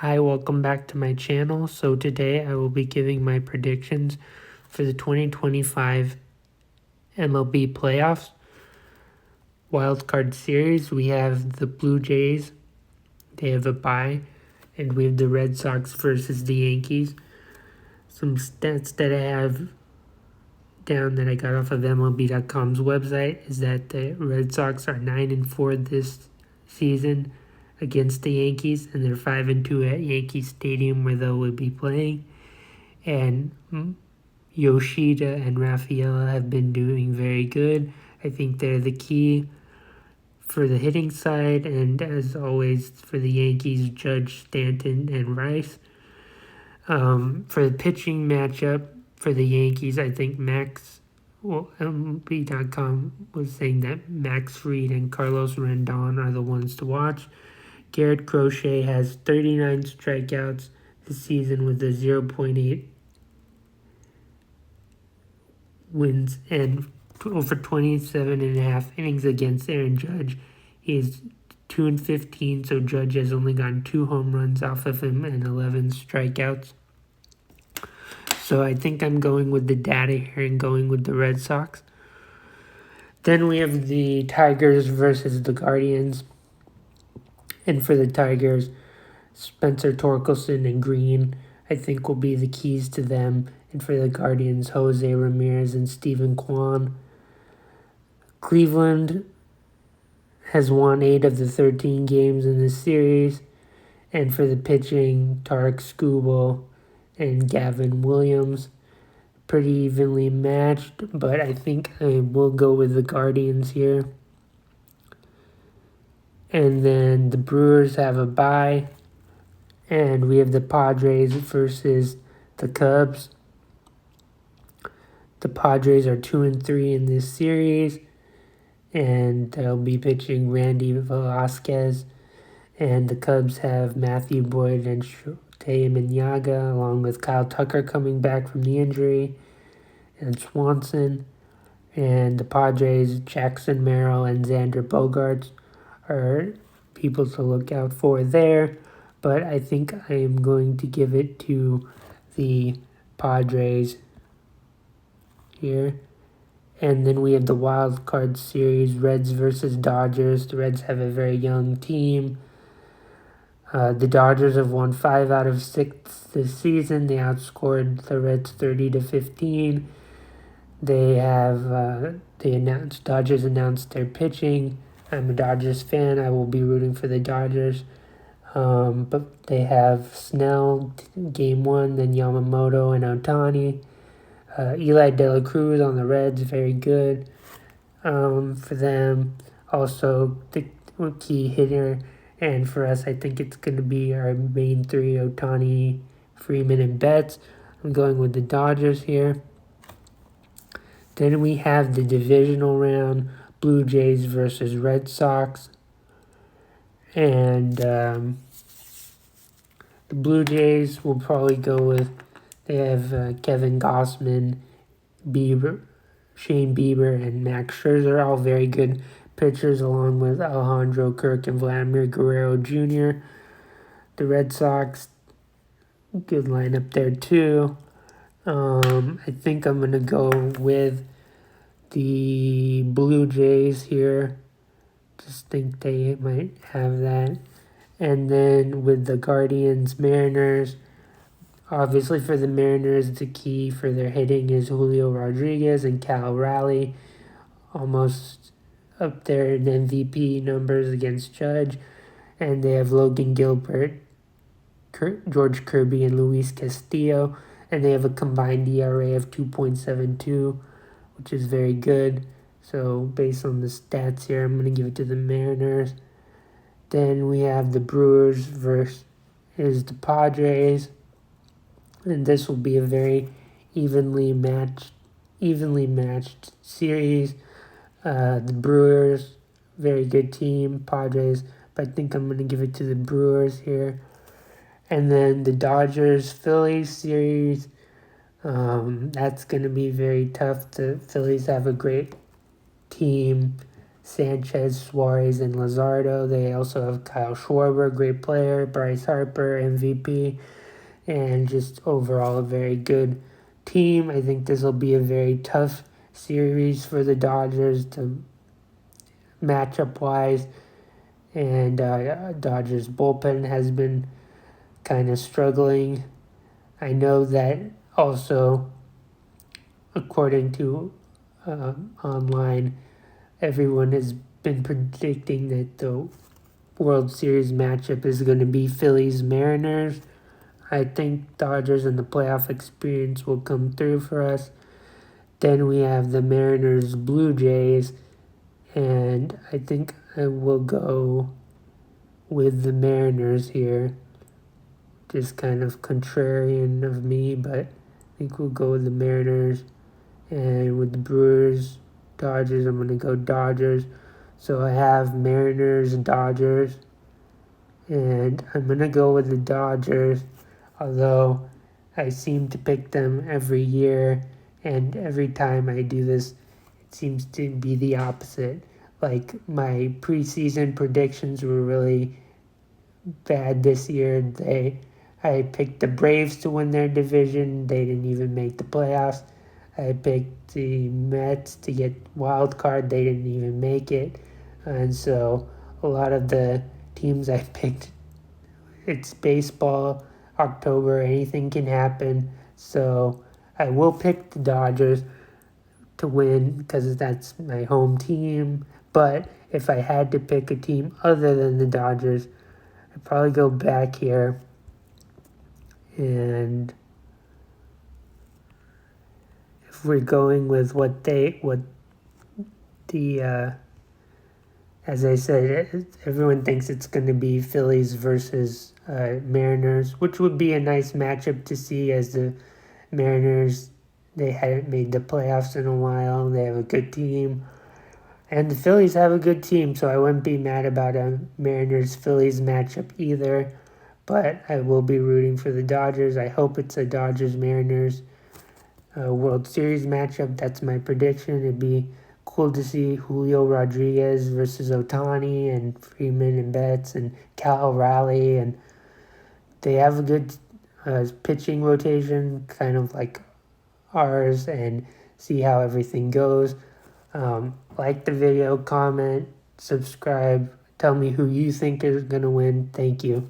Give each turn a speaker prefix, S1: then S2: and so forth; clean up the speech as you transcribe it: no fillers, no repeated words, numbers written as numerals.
S1: Hi, welcome back to my channel. So today I will be giving my predictions for the 2025 MLB Playoffs Wildcard Series. We have the Blue Jays, they have a bye, and we have the Red Sox versus the Yankees. Some stats that I have down that I got off of MLB.com's website is that the Red Sox are 9-4 this season against the Yankees, and they're 5-2 at Yankee Stadium where they will be playing. And Yoshida and Rafaela have been doing very good. I think they're the key for the hitting side, and as always for the Yankees, Judge, Stanton, and Rice. For the pitching matchup for the Yankees, I think MLB.com was saying that Max Fried and Carlos Rendon are the ones to watch. Garrett Crochet has 39 strikeouts this season with a 0.8 wins and over 27.5 innings against Aaron Judge. He is 2-15, so Judge has only gotten 2 home runs off of him and 11 strikeouts. So I think I'm going with the data here and going with the Red Sox. Then we have the Tigers versus the Guardians. And for the Tigers, Spencer Torkelson and Green, I think, will be the keys to them. And for the Guardians, Jose Ramirez and Stephen Kwan. Cleveland has won 8 of the 13 games in this series. And for the pitching, Tarek Skubal and Gavin Williams. Pretty evenly matched, but I think I will go with the Guardians here. And then the Brewers have a bye. And we have the Padres versus the Cubs. The Padres are 2-3 in this series. And they'll be pitching Randy Velasquez. And the Cubs have Matthew Boyd and Shotei Minyaga, along with Kyle Tucker coming back from the injury, and Swanson. And the Padres, Jackson Merrill and Xander Bogaerts are people to look out for there. But I think I am going to give it to the Padres here. And then we have the wild card series, Reds versus Dodgers. The Reds have a very young team. The Dodgers have won 5 out of 6 this season. They outscored the Reds 30-15. Dodgers announced their pitching. I'm a Dodgers fan. I will be rooting for the Dodgers. But they have Snell, game 1, then Yamamoto and Ohtani. Eli De La Cruz on the Reds, very good for them. Also, the key hitter. And for us, I think it's going to be our main 3, Ohtani, Freeman, and Betts. I'm going with the Dodgers here. Then we have the divisional round, Blue Jays versus Red Sox. And the Blue Jays will probably go with, they have Kevin Gausman, Shane Bieber, and Max Scherzer, all very good pitchers, along with Alejandro Kirk and Vladimir Guerrero Jr. The Red Sox, good lineup there too. I think I'm going to go with the Blue Jays here. Just think they might have that. And then with the Guardians, Mariners, obviously for the Mariners, the key for their hitting is Julio Rodriguez and Cal Raleigh, almost up there in MVP numbers against Judge. And they have Logan Gilbert, George Kirby, and Luis Castillo. And they have a combined ERA of 2.72, which is very good. So based on the stats here, I'm going to give it to the Mariners. Then we have the Brewers versus the Padres. And this will be a very evenly matched series. The Brewers, very good team. Padres, but I think I'm going to give it to the Brewers here. And then the Dodgers-Phillies series, that's going to be very tough. The Phillies have a great team. Sanchez, Suarez, and Luzardo. They also have Kyle Schwarber, great player, Bryce Harper, MVP, and just overall a very good team. I think this will be a very tough series for the Dodgers to matchup wise, and Dodgers bullpen has been kind of struggling. I know that also, according to online, everyone has been predicting that the World Series matchup is going to be Phillies Mariners. I think Dodgers and the playoff experience will come through for us. Then we have the Mariners Blue Jays, and I think I will go with the Mariners here. Just kind of contrarian of me, but I think we'll go with the Mariners. And with the Brewers, Dodgers, I'm going to go Dodgers. So I have Mariners and Dodgers, and I'm going to go with the Dodgers, although I seem to pick them every year, and every time I do this, it seems to be the opposite. Like, my preseason predictions were really bad this year. I picked the Braves to win their division. They didn't even make the playoffs. I picked the Mets to get wild card. They didn't even make it. And so a lot of the teams I picked, it's baseball, October, anything can happen. So I will pick the Dodgers to win because that's my home team. But if I had to pick a team other than the Dodgers, I'd probably go back here. And if we're going with as I said, everyone thinks it's going to be Phillies versus Mariners, which would be a nice matchup to see, as the Mariners, they hadn't made the playoffs in a while. They have a good team. And the Phillies have a good team, so I wouldn't be mad about a Mariners-Phillies matchup either. But I will be rooting for the Dodgers. I hope it's a Dodgers-Mariners World Series matchup. That's my prediction. It'd be cool to see Julio Rodriguez versus Ohtani and Freeman and Betts and Cal Raleigh. And they have a good pitching rotation, kind of like ours, and see how everything goes. Like the video, comment, subscribe, tell me who you think is going to win. Thank you.